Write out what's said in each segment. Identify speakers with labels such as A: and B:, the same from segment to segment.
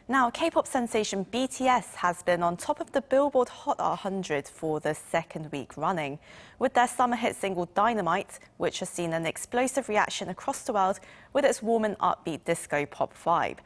A: Now, K-pop sensation BTS has been on top of the Billboard Hot 100 for the second week running, with their summer hit single Dynamite, which has seen an explosive reaction across the world with its warm and upbeat disco pop vibe.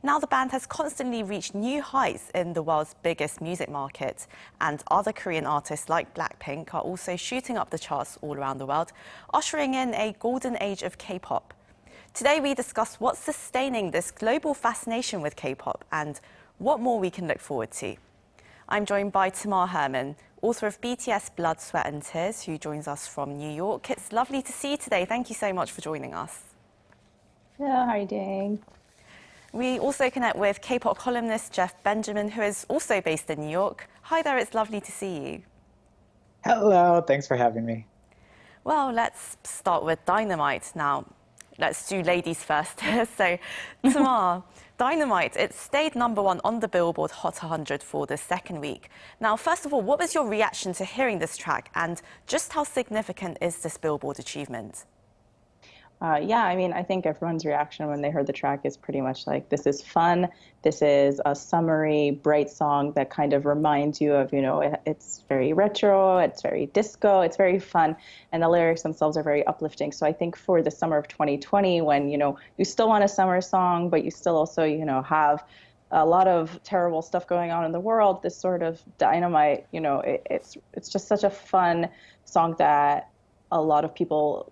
A: Now the band has constantly reached new heights in the world's biggest music market, and other Korean artists like Blackpink are also shooting up the charts all around the world, ushering in a golden age of K-pop. Today we discuss what's sustaining this global fascination with K-pop and what more we can look forward to. I'm joined by Tamar Herman, author of BTS Blood, Sweat and Tears, who joins us from New York. It's lovely to see you today. Thank you so much for joining us.
B: Hello, how are you doing?
A: We also connect with K-pop columnist Jeff Benjamin, who is also based in New York. Hi there, it's lovely to see you.
C: Hello, thanks for having me.
A: Well, let's start with Dynamite now. Let's do ladies first. So, Tamar, Dynamite, it stayed #1 on the Billboard Hot 100 for the second week. Now, first of all, what was your reaction to hearing this track, and just how significant is this Billboard achievement?
B: Yeah, I mean, I think everyone's reaction when they heard the track is pretty much like, this is fun. This is a summery, bright song that kind of reminds you of, it's very retro, it's very disco, it's very fun, and the lyrics themselves are very uplifting. So I think for the summer of 2020, when, you still want a summer song, but you still also, have a lot of terrible stuff going on in the world, this sort of Dynamite, it's just such a fun song that a lot of people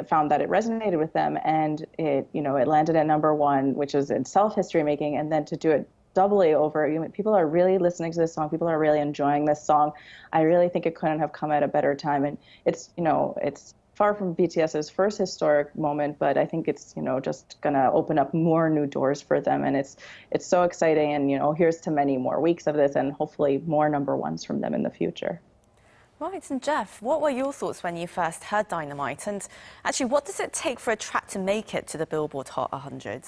B: found that it resonated with them, and it landed at #1, which is itself history making. And then to do it doubly over, people are really listening to this song. People are really enjoying this song. I really think it couldn't have come at a better time. And it's far from BTS's first historic moment, but I think it's just gonna open up more new doors for them. And it's so exciting. And here's to many more weeks of this, and hopefully more #1s from them in the future.
A: Right, and Jeff, what were your thoughts when you first heard Dynamite? And actually, what does it take for a track to make it to the Billboard Hot 100?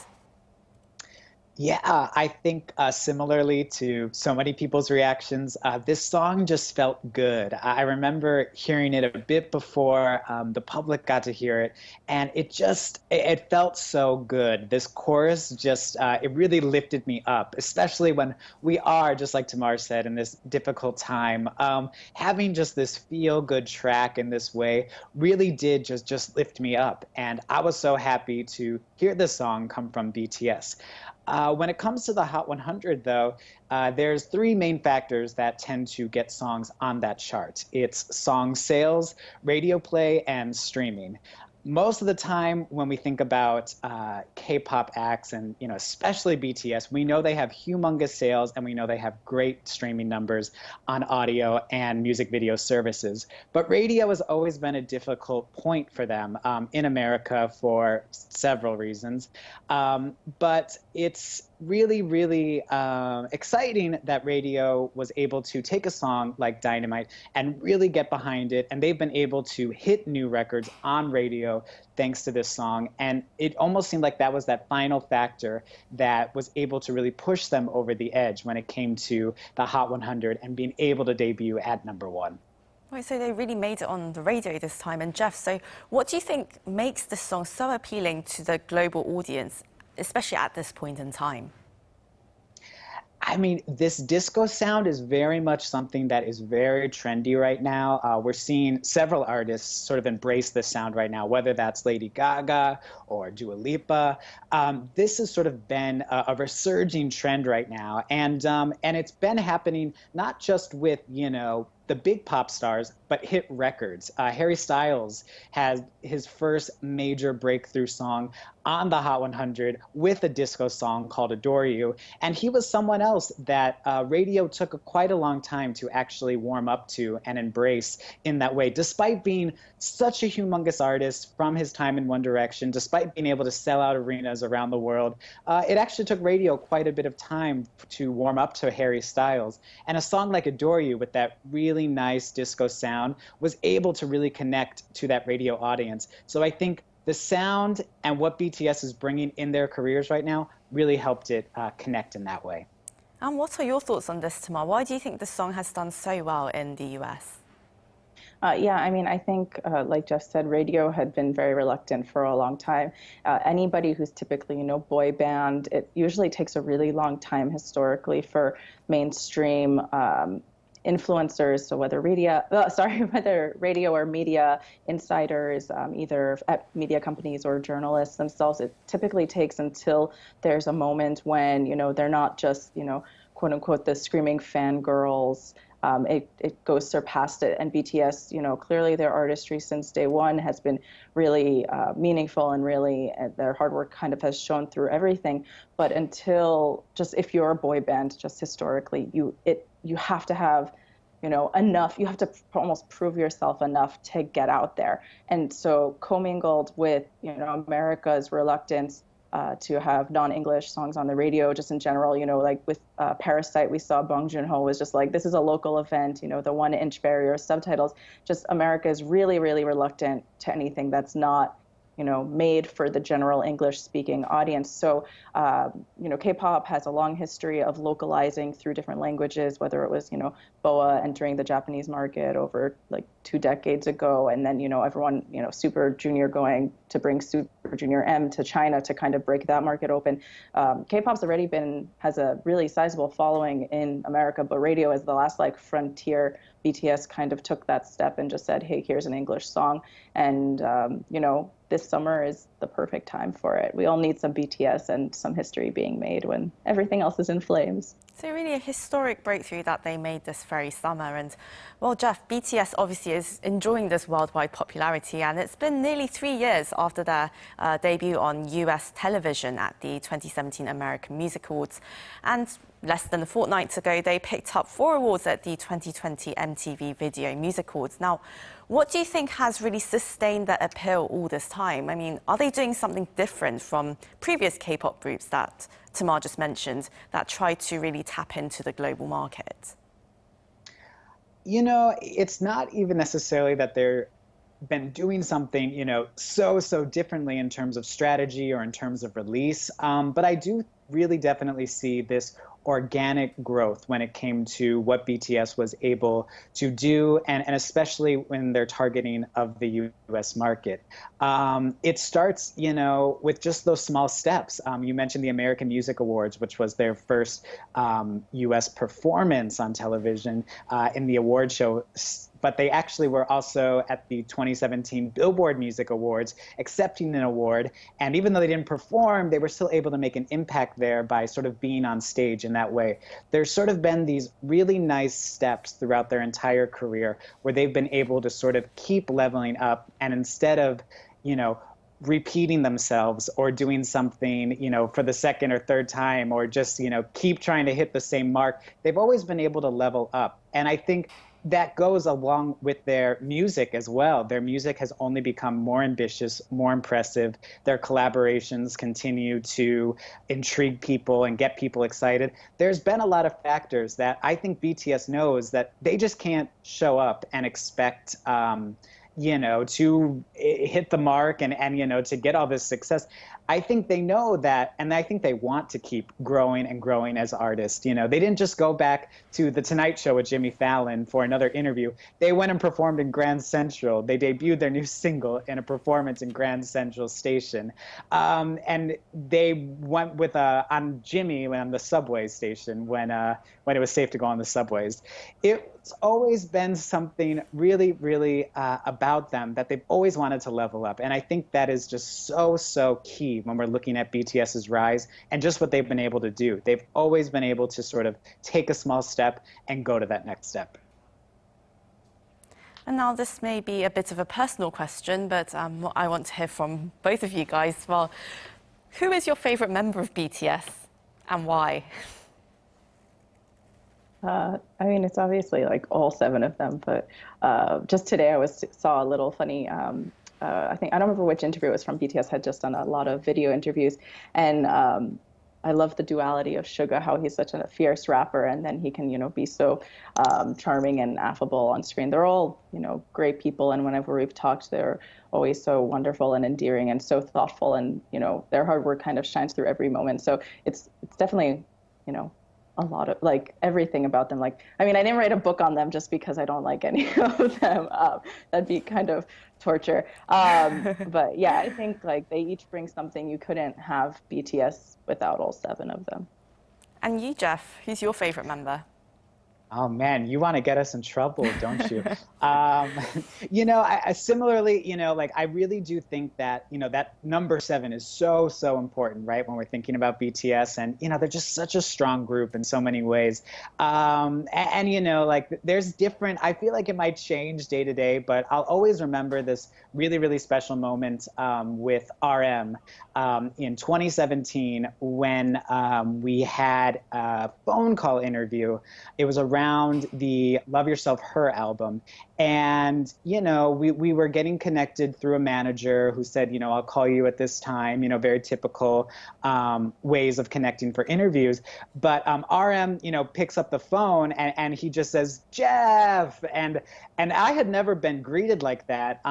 C: Yeah, I think similarly to so many people's reactions, this song just felt good. I remember hearing it a bit before the public got to hear it, and it felt so good. This chorus it really lifted me up, especially when we are, just like Tamar said, in this difficult time. Having just this feel-good track in this way really did just lift me up, and I was so happy to hear this song come from BTS. When it comes to the Hot 100, though, there's three main factors that tend to get songs on that chart. It's song sales, radio play, and streaming. Most of the time when we think about K-pop acts and especially BTS, we know they have humongous sales and we know they have great streaming numbers on audio and music video services. But radio has always been a difficult point for them in America for several reasons. But it's really, really exciting that radio was able to take a song like Dynamite and really get behind it. And they've been able to hit new records on radio thanks to this song. And it almost seemed like that was that final factor that was able to really push them over the edge when it came to the Hot 100 and being able to debut at #1.
A: Right, so they really made it on the radio this time. And Jeff, so what do you think makes this song so appealing to the global audience, especially at this point in time?
C: I mean, this disco sound is very much something that is very trendy right now. We're seeing several artists sort of embrace this sound right now, whether that's Lady Gaga or Dua Lipa. This has sort of been a resurging trend right now. And it's been happening not just with, the big pop stars, but hit records. Harry Styles has his first major breakthrough song on the Hot 100 with a disco song called Adore You. And he was someone else that radio took quite a long time to actually warm up to and embrace in that way. Despite being such a humongous artist from his time in One Direction, despite being able to sell out arenas around the world, it actually took radio quite a bit of time to warm up to Harry Styles. And a song like Adore You with that really nice disco sound was able to really connect to that radio audience. So I think the sound and what BTS is bringing in their careers right now really helped it connect in that way.
A: And what are your thoughts on this, Tamar? Why do you think this song has done so well in the US?
B: Yeah, I mean, I think, like Jeff said, radio had been very reluctant for a long time. Anybody who's typically, boy band, it usually takes a really long time historically for mainstream influencers, so whether whether radio or media insiders, either at media companies or journalists themselves, it typically takes until there's a moment when, they're not just, quote unquote, the screaming fangirls. It goes surpassed it. And BTS, clearly their artistry since day one has been really meaningful and really their hard work kind of has shown through everything. But until just if you're a boy band, just historically, you have to have enough, you have to almost prove yourself enough to get out there. And so commingled with, America's reluctance to have non-English songs on the radio, just in general, like with Parasite, we saw Bong Joon-ho was just like, this is a local event, the 1-inch barrier, subtitles. Just America is really, really reluctant to anything that's not, made for the general English-speaking audience. So, K-pop has a long history of localizing through different languages, whether it was, BoA entering the Japanese market over like 2 decades ago, and then, everyone, Super Junior going to bring Super Junior M to China to kind of break that market open. K-pop's already has a really sizable following in America, but radio is the last like frontier. BTS kind of took that step and just said, hey, here's an English song. And, this summer is the perfect time for it. We all need some BTS and some history being made when everything else is in flames.
A: So really a historic breakthrough that they made this very summer. And, well, Jeff, BTS obviously is enjoying this worldwide popularity, and it's been nearly 3 years after their debut on US television at the 2017 American Music Awards. And less than a fortnight ago, they picked up 4 awards at the 2020 MTV Video Music Awards. Now, what do you think has really sustained their appeal all this time? I mean, are they doing something different from previous K-pop groups that Tamar just mentioned that try to really tap into the global market?
C: It's not even necessarily that they're been doing something, so differently in terms of strategy or in terms of release. But I do really definitely see this organic growth when it came to what BTS was able to do, and especially when they're targeting of the U.S. market. It starts, with just those small steps. You mentioned the American Music Awards, which was their first U.S. performance on television in the award show. But they actually were also at the 2017 Billboard Music Awards accepting an award. And even though they didn't perform, they were still able to make an impact there by sort of being on stage in that way. There's sort of been these really nice steps throughout their entire career where they've been able to sort of keep leveling up. And instead of, repeating themselves or doing something, for the second or third time, or just, keep trying to hit the same mark, they've always been able to level up. And I think that goes along with their music as well. Their music has only become more ambitious, more impressive. Their collaborations continue to intrigue people and get people excited. There's been a lot of factors that I think BTS knows that they just can't show up and expect to hit the mark and to get all this success. I think they know that, and I think they want to keep growing and growing as artists. They didn't just go back to The Tonight Show with Jimmy Fallon for another interview. They went and performed in Grand Central. They debuted their new single in a performance in Grand Central Station. And they went with on Jimmy on the subway station when it was safe to go on the subways. It's always been something really, really about them that they've always wanted to level up. And I think that is just so key when we're looking at BTS's rise and just what they've been able to do. They've always been able to sort of take a small step and go to that next step.
A: And now this may be a bit of a personal question, but I want to hear from both of you guys. Well, who is your favorite member of BTS and why?
B: I mean, it's obviously like all 7 of them, but just today I saw a little funny, I don't remember which interview it was from. BTS had just done a lot of video interviews, and I love the duality of Suga, how he's such a fierce rapper, and then he can, be so charming and affable on screen. They're all, great people, and whenever we've talked, they're always so wonderful and endearing and so thoughtful, and, their hard work kind of shines through every moment. So it's definitely, a lot of like everything about them. Like, I mean, I didn't write a book on them just because I don't like any of them. That'd be kind of torture. But yeah, I think like they each bring something. You couldn't have BTS without all seven of them.
A: And you, Jeff, who's your favorite member?
C: Oh man, you want to get us in trouble, don't you? Um, I similarly, like I really do think that, that number seven is so, so important, right? When we're thinking about BTS and, they're just such a strong group in so many ways. Like there's different, I feel like it might change day to day, but I'll always remember this really, really special moment with RM in 2017 when we had a phone call interview. It was around the Love Yourself Her album. And, we were getting connected through a manager who said, I'll call you at this time, very typical ways of connecting for interviews. But RM, picks up the phone and he just says, Jeff. And I had never been greeted like that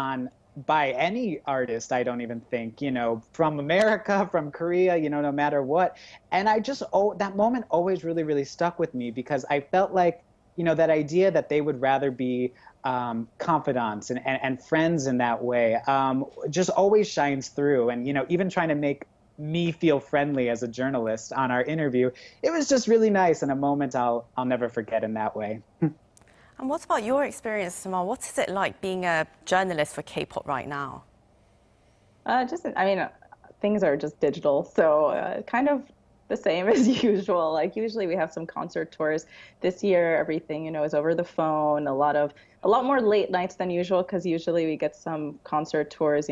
C: by any artist, I don't even think, from America, from Korea, no matter what. And that moment always really, really stuck with me because I felt like, that idea that they would rather be confidants and friends in that way just always shines through. And, even trying to make me feel friendly as a journalist on our interview, it was just really nice and a moment I'll never forget in that way.
A: And what about your experience, Samar? What is it like being a journalist for K-pop right now?
B: Things are just digital, so kind of the same as usual. Like usually we have some concert tours. This year, everything, is over the phone. A lot more late nights than usual because usually we get some concert tours.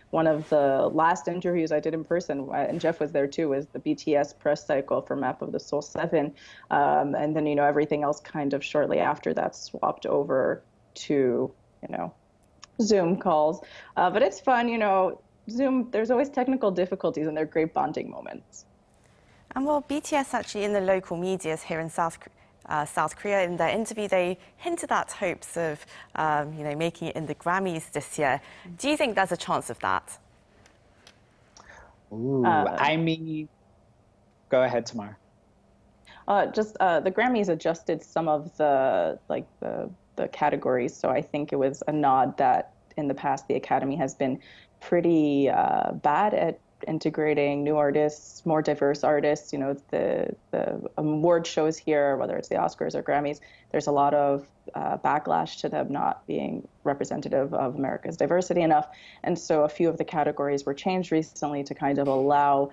B: One of the last interviews I did in person, and Jeff was there too, was the BTS press cycle for Map of the Soul 7. And then, everything else kind of shortly after that swapped over to, Zoom calls. But it's fun, Zoom, there's always technical difficulties and they're great bonding moments.
A: And well, BTS actually in the local media here in South Korea, in their interview, they hinted at hopes of, making it in the Grammys this year. Do you think there's a chance of that?
C: Ooh, go ahead, Tamar.
B: The Grammys adjusted some of the categories, so I think it was a nod that in the past the Academy has been pretty bad at integrating new artists, more diverse artists. The award shows here, whether it's the Oscars or Grammys, there's a lot of backlash to them not being representative of America's diversity enough. And so a few of the categories were changed recently to kind of allow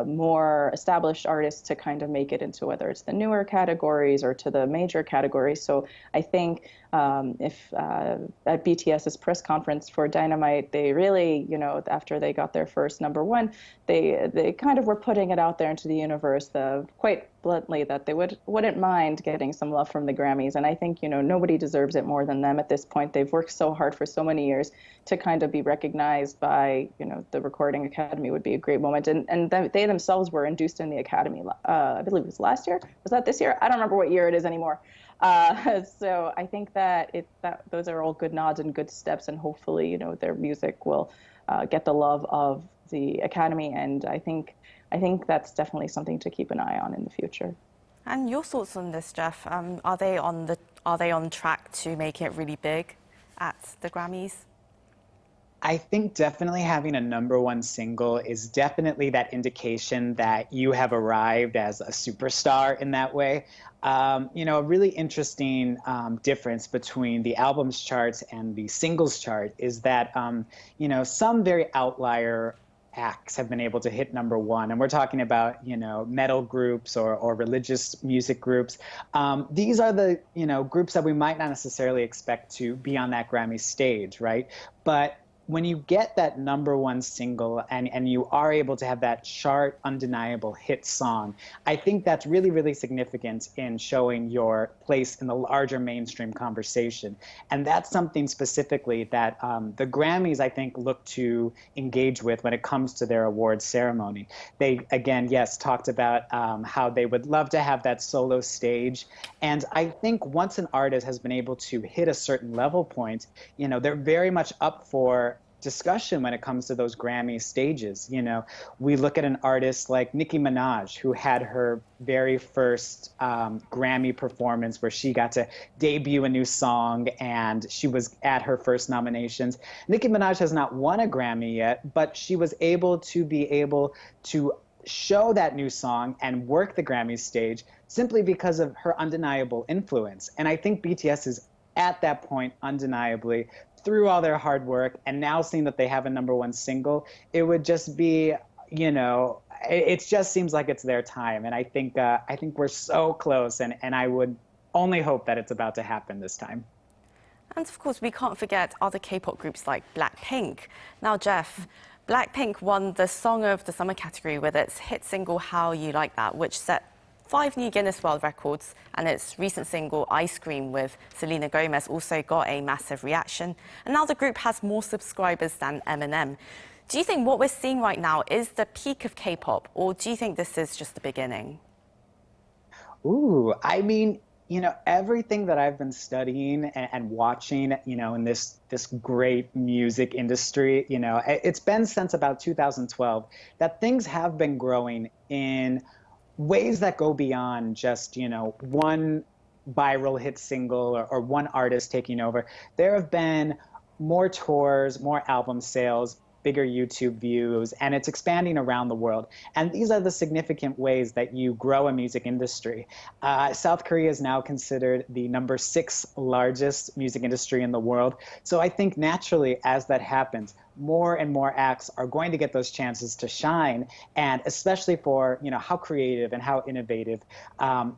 B: more established artists to kind of make it into whether it's the newer categories or to the major categories. So I think if at BTS's press conference for Dynamite, they really, after they got their first number one, they kind of were putting it out there into the universe quite bluntly that they wouldn't mind getting some love from the Grammys. And I think, nobody deserves it more than them at this point. They've worked so hard for so many years to kind of be recognized by, the Recording Academy would be a great moment. And they themselves were induced in the Academy, I believe it was last year. Was that this year? I don't remember what year it is anymore. So I think that those are all good nods and good steps, and hopefully, their music will get the love of the Academy. And I think that's definitely something to keep an eye on in the future.
A: And your thoughts on this, Jeff? Are they on track to make it really big at the Grammys?
C: I think definitely having a number one single is definitely that indication that you have arrived as a superstar in that way. A really interesting difference between the albums charts and the singles chart is that, some very outlier acts have been able to hit number one. And we're talking about, metal groups or religious music groups. These are the, groups that we might not necessarily expect to be on that Grammy stage, right? But when you get that number one single and you are able to have that chart undeniable hit song, I think that's really, really significant in showing your place in the larger mainstream conversation. And that's something specifically that the Grammys, I think, look to engage with when it comes to their awards ceremony. They, again, yes, talked about how they would love to have that solo stage. And I think once an artist has been able to hit a certain level point, they're very much up for discussion when it comes to those Grammy stages. You know, we look at an artist like Nicki Minaj, who had her very first Grammy performance where she got to debut a new song and she was at her first nominations. Nicki Minaj has not won a Grammy yet, but she was able to show that new song and work the Grammy stage simply because of her undeniable influence. And I think BTS is at that point undeniably through all their hard work, and now seeing that they have a #1 single, it would just be, you know, it just seems like it's their time. And I think we're so close, and I would only hope that it's about to happen this time.
A: And of course, we can't forget other K-pop groups like Blackpink. Now, Jeff, Blackpink won the Song of the Summer category with its hit single How You Like That, which set 5 new Guinness World Records, and its recent single Ice Cream with Selena Gomez also got a massive reaction. And now the group has more subscribers than Eminem. Do you think what we're seeing right now is the peak of K-pop, or do you think this is just the beginning?
C: Ooh, I mean, you know, everything that I've been studying and watching, you know, in this great music industry, you know, it's been since about 2012 that things have been growing in ways that go beyond just, you know, one viral hit single or one artist taking over. There have been more tours, more album sales, bigger YouTube views, and it's expanding around the world. And these are the significant ways that you grow a music industry. South Korea is now considered the #6 largest music industry in the world. So I think naturally, as that happens, more and more acts are going to get those chances to shine, and especially for, you know, how creative and how innovative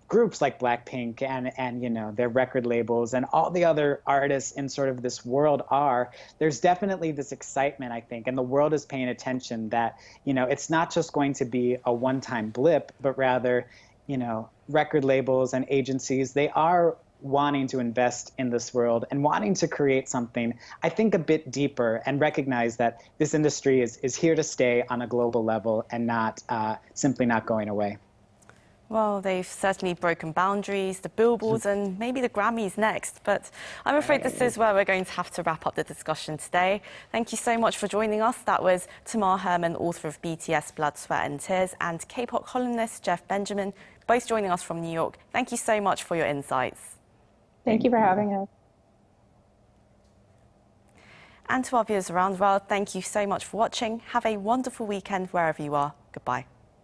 C: groups like Blackpink and you know, their record labels and all the other artists in sort of this world are. There's definitely this excitement, I think, and the world is paying attention that, you know, it's not just going to be a one-time blip, but rather, you know, record labels and agencies, they are wanting to invest in this world and wanting to create something, I think, a bit deeper, and recognize that this industry is here to stay on a global level and not simply not going away.
A: Well, they've certainly broken boundaries, the Billboards and maybe the Grammys next. But I'm afraid this is where we're going to have to wrap up the discussion today. Thank you so much for joining us. That was Tamar Herman, author of BTS Blood, Sweat and Tears, and K-pop columnist Jeff Benjamin, both joining us from New York. Thank you so much for your insights.
B: Thank you for having us.
A: And to our viewers around the world, thank you so much for watching. Have a wonderful weekend wherever you are. Goodbye.